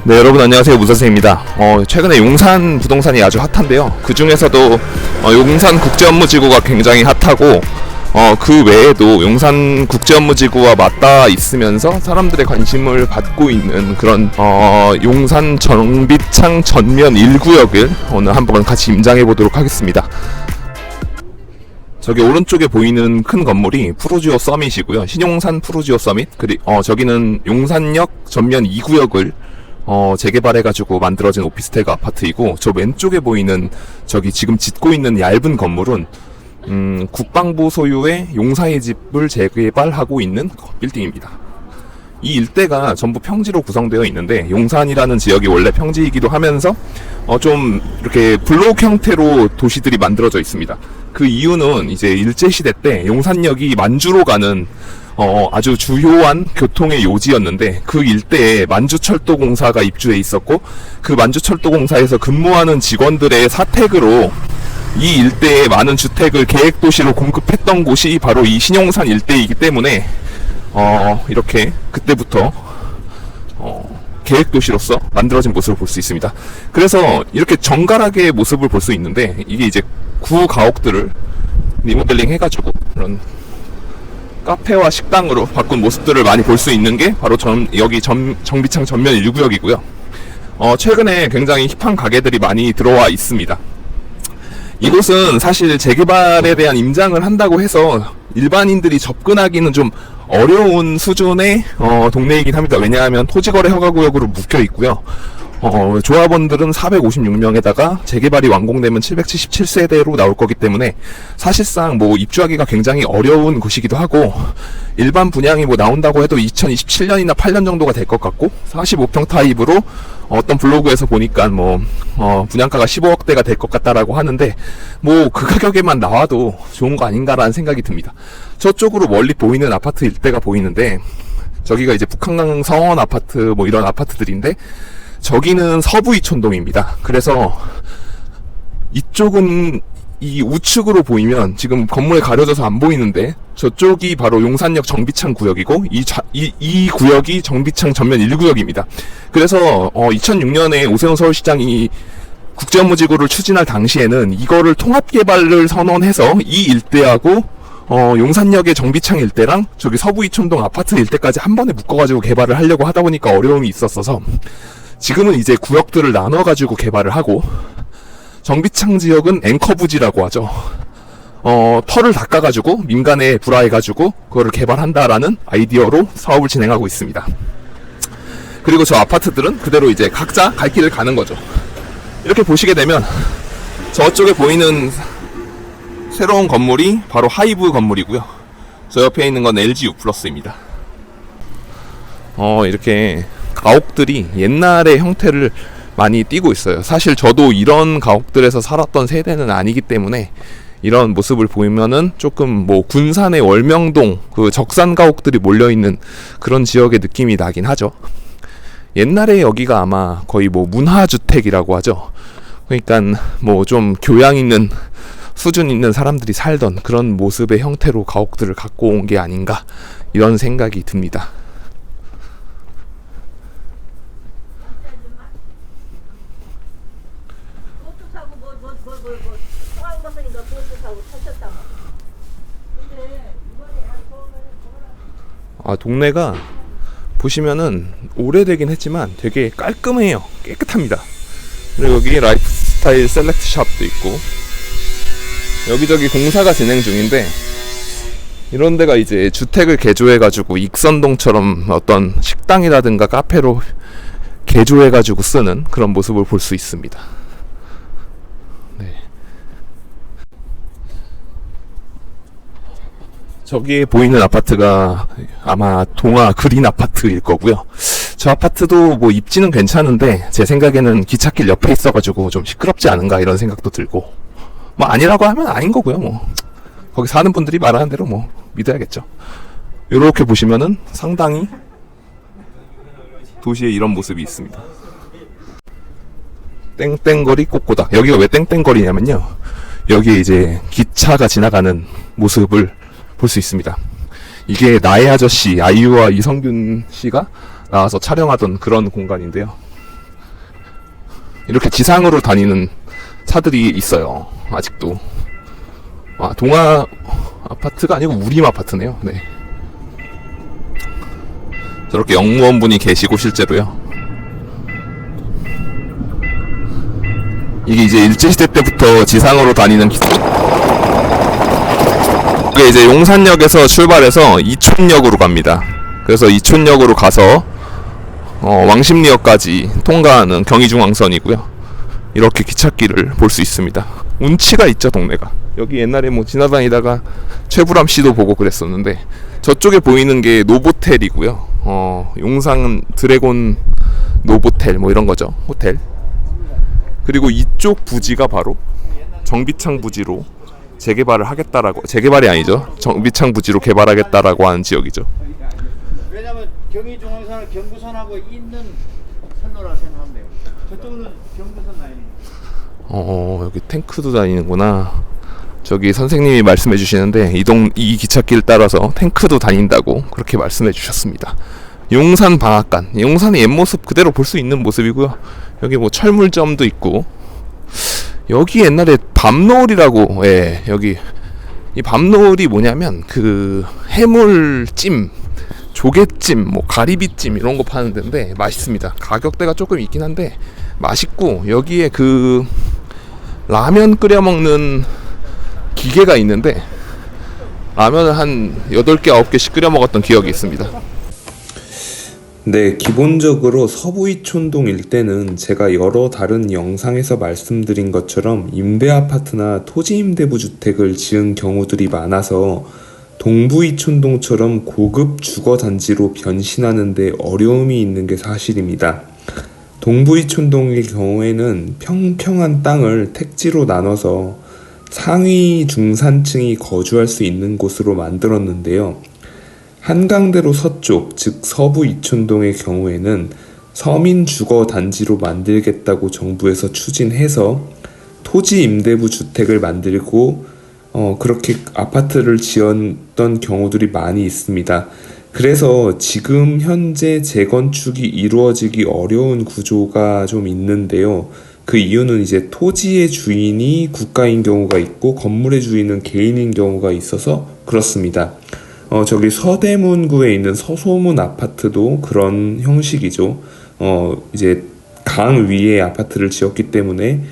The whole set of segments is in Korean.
네, 여러분 안녕하세요. 무선생입니다. 최근에 용산 부동산이 아주 핫한데요. 그 중에서도 용산 국제업무지구가 굉장히 핫하고 그 외에도 용산 국제업무지구와 맞닿아 있으면서 사람들의 관심을 받고 있는 그런 용산 정비창 전면 1구역을 오늘 한번 같이 임장해 보도록 하겠습니다. 저기 오른쪽에 보이는 큰 건물이 프로지오 서밋이고요. 신용산 프로지오 서밋. 저기는 용산역 전면 2구역을 재개발해가지고 만들어진 오피스텔 아파트이고, 저 왼쪽에 보이는 저기 지금 짓고 있는 얇은 건물은 국방부 소유의 용사의 집을 재개발하고 있는 빌딩입니다. 이 일대가 전부 평지로 구성되어 있는데, 용산이라는 지역이 원래 평지이기도 하면서 좀 이렇게 블록 형태로 도시들이 만들어져 있습니다. 그 이유는 이제 일제시대 때 용산역이 만주로 가는 아주 주요한 교통의 요지였는데, 그 일대에 만주철도공사가 입주해 있었고, 그 만주철도공사에서 근무하는 직원들의 사택으로 이 일대에 많은 주택을 계획도시로 공급했던 곳이 바로 이 신용산 일대이기 때문에 이렇게 그때부터 계획도시로서 만들어진 모습을 볼 수 있습니다. 그래서 이렇게 정갈하게 모습을 볼 수 있는데, 이게 이제 구 가옥들을 리모델링 해가지고 그런 카페와 식당으로 바꾼 모습들을 많이 볼 수 있는 게 바로 여기 정비창 전면 1구역이고요. 최근에 굉장히 힙한 가게들이 많이 들어와 있습니다. 이곳은 사실 재개발에 대한 임장을 한다고 해서 일반인들이 접근하기는 좀 어려운 수준의 동네이긴 합니다. 왜냐하면 토지거래 허가구역으로 묶여 있고요. 조합원들은 456명에다가 재개발이 완공되면 777세대로 나올 거기 때문에 사실상 입주하기가 굉장히 어려운 곳이기도 하고, 일반 분양이 나온다고 해도 2027년이나 8년 정도가 될 것 같고, 45평 타입으로 어떤 블로그에서 보니까 분양가가 15억대가 될 것 같다라고 하는데, 그 가격에만 나와도 좋은 거 아닌가라는 생각이 듭니다. 저쪽으로 멀리 보이는 아파트 일대가 보이는데, 저기가 이제 북한강 성원 아파트 이런 아파트들인데, 저기는 서부이촌동입니다. 그래서 이쪽은 이 우측으로 보이면 지금 건물에 가려져서 안 보이는데, 저쪽이 바로 용산역 정비창 구역이고, 이 구역이 정비창 전면 1구역입니다. 그래서 2006년에 오세훈 서울시장이 국제업무지구를 추진할 당시에는 이거를 통합개발을 선언해서 이 일대하고 용산역의 정비창 일대랑 저기 서부이촌동 아파트 일대까지 한 번에 묶어가지고 개발을 하려고 하다 보니까 어려움이 있었어서, 지금은 이제 구역들을 나눠가지고 개발을 하고, 정비창 지역은 앵커부지라고 하죠. 털을 닦아가지고 민간에 불화해가지고 그거를 개발한다라는 아이디어로 사업을 진행하고 있습니다. 그리고 저 아파트들은 그대로 이제 각자 갈 길을 가는 거죠. 이렇게 보시게 되면 저쪽에 보이는 새로운 건물이 바로 하이브 건물이고요. 저 옆에 있는 건 LG U+입니다. 이렇게 가옥들이 옛날의 형태를 많이 띠고 있어요. 사실 저도 이런 가옥들에서 살았던 세대는 아니기 때문에 이런 모습을 보면은 조금 군산의 월명동 그 적산 가옥들이 몰려있는 그런 지역의 느낌이 나긴 하죠. 옛날에 여기가 아마 거의 문화주택이라고 하죠. 그러니까 좀 교양 있는 수준 있는 사람들이 살던 그런 모습의 형태로 가옥들을 갖고 온 게 아닌가, 이런 생각이 듭니다. 동네가 보시면은 오래되긴 했지만 되게 깔끔해요. 깨끗합니다. 그리고 여기 라이프스타일 셀렉트 샵도 있고, 여기저기 공사가 진행 중인데, 이런 데가 이제 주택을 개조해가지고 익선동처럼 어떤 식당이라든가 카페로 개조해가지고 쓰는 그런 모습을 볼 수 있습니다. 저기에 보이는 아파트가 아마 동아 그린 아파트일 거고요. 저 아파트도 입지는 괜찮은데 제 생각에는 기찻길 옆에 있어가지고 좀 시끄럽지 않은가, 이런 생각도 들고, 아니라고 하면 아닌 거고요. 거기 사는 분들이 말하는 대로 믿어야겠죠. 이렇게 보시면은 상당히 도시에 이런 모습이 있습니다. 땡땡거리 꼬꼬닥. 여기가 왜 땡땡거리냐면요, 여기에 이제 기차가 지나가는 모습을 볼 수 있습니다. 이게 나의 아저씨 아이유와 이성균 씨가 나와서 촬영하던 그런 공간인데요. 이렇게 지상으로 다니는 차들이 있어요. 아직도. 동아 아파트가 아니고 우림 아파트네요. 네. 저렇게 영무원분이 계시고 실제로요. 이게 이제 일제시대 때부터 지상으로 다니는 이게 이제 용산역에서 출발해서 이촌역으로 갑니다. 그래서 이촌역으로 가서 왕십리역까지 통과하는 경의중앙선이고요. 이렇게 기찻길을 볼 수 있습니다. 운치가 있죠, 동네가. 여기 옛날에 뭐 지나다니다가 최불암 씨도 보고 그랬었는데, 저쪽에 보이는 게 노보텔이고요. 용산 드래곤 노보텔 뭐 이런 거죠, 호텔. 그리고 이쪽 부지가 바로 정비창 부지로 재개발을 하겠다라고, 재개발이 아니죠, 정비창 부지로 개발하겠다라고 하는 지역이죠. 왜냐면 경의중앙선은 경부선하고 있는 선로라 생각하면 돼요. 저쪽은 경부선 라인이에요. 여기 탱크도 다니는구나. 저기 선생님이 말씀해 주시는데 이 기찻길 따라서 탱크도 다닌다고 그렇게 말씀해 주셨습니다. 용산 방앗간, 용산의 옛 모습 그대로 볼 수 있는 모습이고요. 여기 뭐 철물점도 있고, 여기 옛날에 밤노을이라고, 예, 여기 이 밤노을이 뭐냐면 그 해물찜, 조개찜, 뭐 가리비찜 이런 거 파는 데인데 맛있습니다. 가격대가 조금 있긴 한데 맛있고, 여기에 그 라면 끓여 먹는 기계가 있는데 라면을 한 8개, 9개씩 끓여 먹었던 기억이 있습니다. 네, 기본적으로 서부이촌동 일대는 제가 여러 다른 영상에서 말씀드린 것처럼 임대아파트나 토지임대부 주택을 지은 경우들이 많아서 동부이촌동처럼 고급 주거단지로 변신하는 데 어려움이 있는 게 사실입니다. 동부이촌동의 경우에는 평평한 땅을 택지로 나눠서 상위 중산층이 거주할 수 있는 곳으로 만들었는데요. 한강대로 서쪽, 즉 서부 이촌동의 경우에는 서민 주거 단지로 만들겠다고 정부에서 추진해서 토지 임대부 주택을 만들고 그렇게 아파트를 지었던 경우들이 많이 있습니다. 그래서 지금 현재 재건축이 이루어지기 어려운 구조가 좀 있는데요. 그 이유는 이제 토지의 주인이 국가인 경우가 있고 건물의 주인은 개인인 경우가 있어서 그렇습니다. 저기 서대문구에 있는 서소문 아파트도 그런 형식이죠. 이제 강 위에 아파트를 지었기 때문에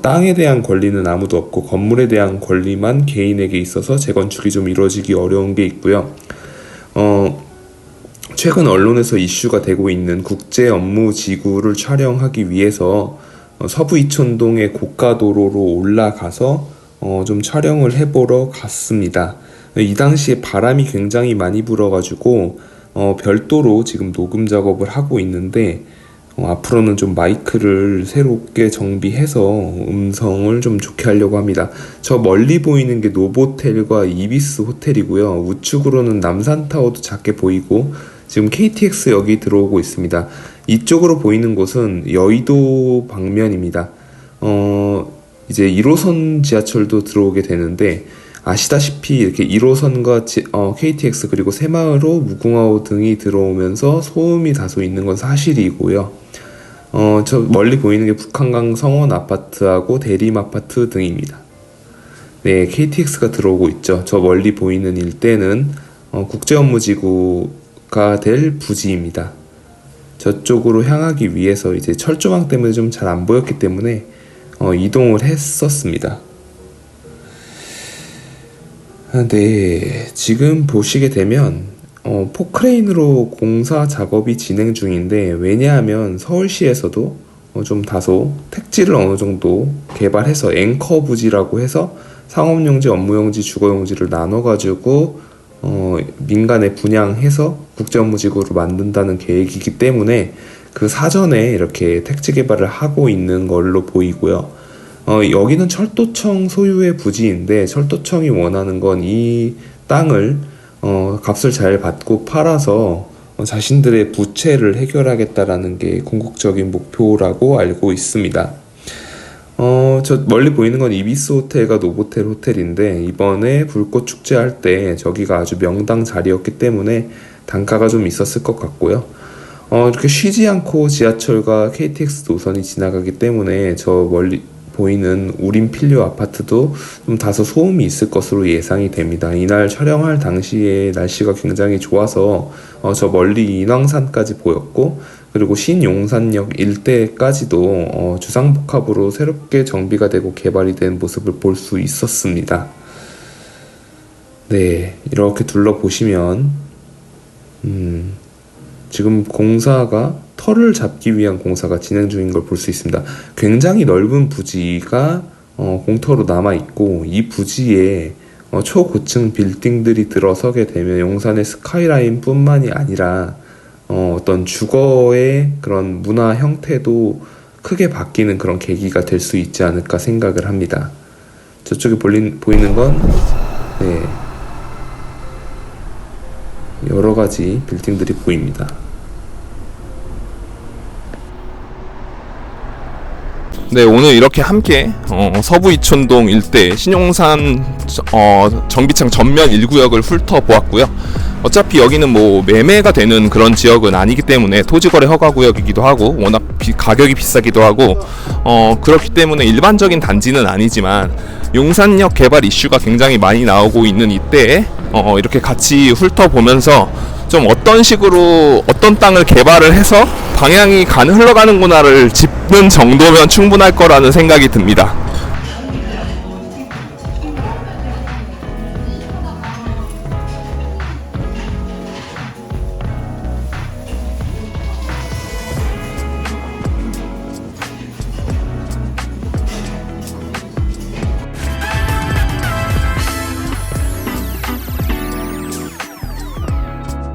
땅에 대한 권리는 아무도 없고 건물에 대한 권리만 개인에게 있어서 재건축이 좀 이루어지기 어려운 게 있고요. 최근 언론에서 이슈가 되고 있는 국제 업무 지구를 촬영하기 위해서 서부 이촌동의 고가도로로 올라가서 좀 촬영을 해보러 갔습니다. 이 당시에 바람이 굉장히 많이 불어가지고 별도로 지금 녹음 작업을 하고 있는데 앞으로는 좀 마이크를 새롭게 정비해서 음성을 좀 좋게 하려고 합니다. 저 멀리 보이는 게 노보텔과 이비스 호텔이고요. 우측으로는 남산타워도 작게 보이고 지금 KTX 역이 들어오고 있습니다. 이쪽으로 보이는 곳은 여의도 방면입니다. 이제 1호선 지하철도 들어오게 되는데 아시다시피 이렇게 1호선과 KTX 그리고 새마을호, 무궁화호 등이 들어오면서 소음이 다소 있는 건 사실이고요. 저 멀리 보이는 게 북한강 성원 아파트하고 대림 아파트 등입니다. 네, KTX가 들어오고 있죠. 저 멀리 보이는 일대는 국제업무지구가 될 부지입니다. 저쪽으로 향하기 위해서 이제 철조망 때문에 좀 잘 안 보였기 때문에 이동을 했었습니다. 네, 지금 보시게 되면 포크레인으로 공사 작업이 진행 중인데, 왜냐하면 서울시에서도 좀 다소 택지를 어느 정도 개발해서 앵커 부지라고 해서 상업용지, 업무용지, 주거용지를 나눠가지고 민간에 분양해서 국제업무지구로 만든다는 계획이기 때문에 그 사전에 이렇게 택지 개발을 하고 있는 걸로 보이고요. 여기는 철도청 소유의 부지인데 철도청이 원하는 건 이 땅을 값을 잘 받고 팔아서 자신들의 부채를 해결하겠다라는 게 궁극적인 목표라고 알고 있습니다. 저 멀리 보이는 건 이비스 호텔과 노보텔 호텔인데 이번에 불꽃 축제할 때 저기가 아주 명당 자리였기 때문에 단가가 좀 있었을 것 같고요. 이렇게 쉬지 않고 지하철과 KTX 노선이 지나가기 때문에 저 멀리 보이는 우림 필류 아파트도 좀 다소 소음이 있을 것으로 예상이 됩니다. 이날 촬영할 당시에 날씨가 굉장히 좋아서 저 멀리 인왕산까지 보였고, 그리고 신용산역 일대까지도 주상복합으로 새롭게 정비가 되고 개발이 된 모습을 볼 수 있었습니다. 네, 이렇게 둘러보시면 지금 공사가 털을 잡기 위한 공사가 진행 중인 걸 볼 수 있습니다. 굉장히 넓은 부지가 공터로 남아 있고, 이 부지에 초고층 빌딩들이 들어서게 되면 용산의 스카이라인 뿐만이 아니라 어떤 주거의 그런 문화 형태도 크게 바뀌는 그런 계기가 될 수 있지 않을까 생각을 합니다. 저쪽에 보이는 건 네, 여러 가지 빌딩들이 보입니다. 네, 오늘 이렇게 함께 서부 이촌동 일대 신용산 정비창 전면 1구역을 훑어보았고요. 어차피 여기는 뭐 매매가 되는 그런 지역은 아니기 때문에 토지거래 허가 구역이기도 하고 워낙 가격이 비싸기도 하고 그렇기 때문에 일반적인 단지는 아니지만 용산역 개발 이슈가 굉장히 많이 나오고 있는 이때에 이렇게 같이 훑어보면서 좀 어떤 식으로 어떤 땅을 개발을 해서 방향이 흘러가는구나를 짚는 정도면 충분할 거라는 생각이 듭니다.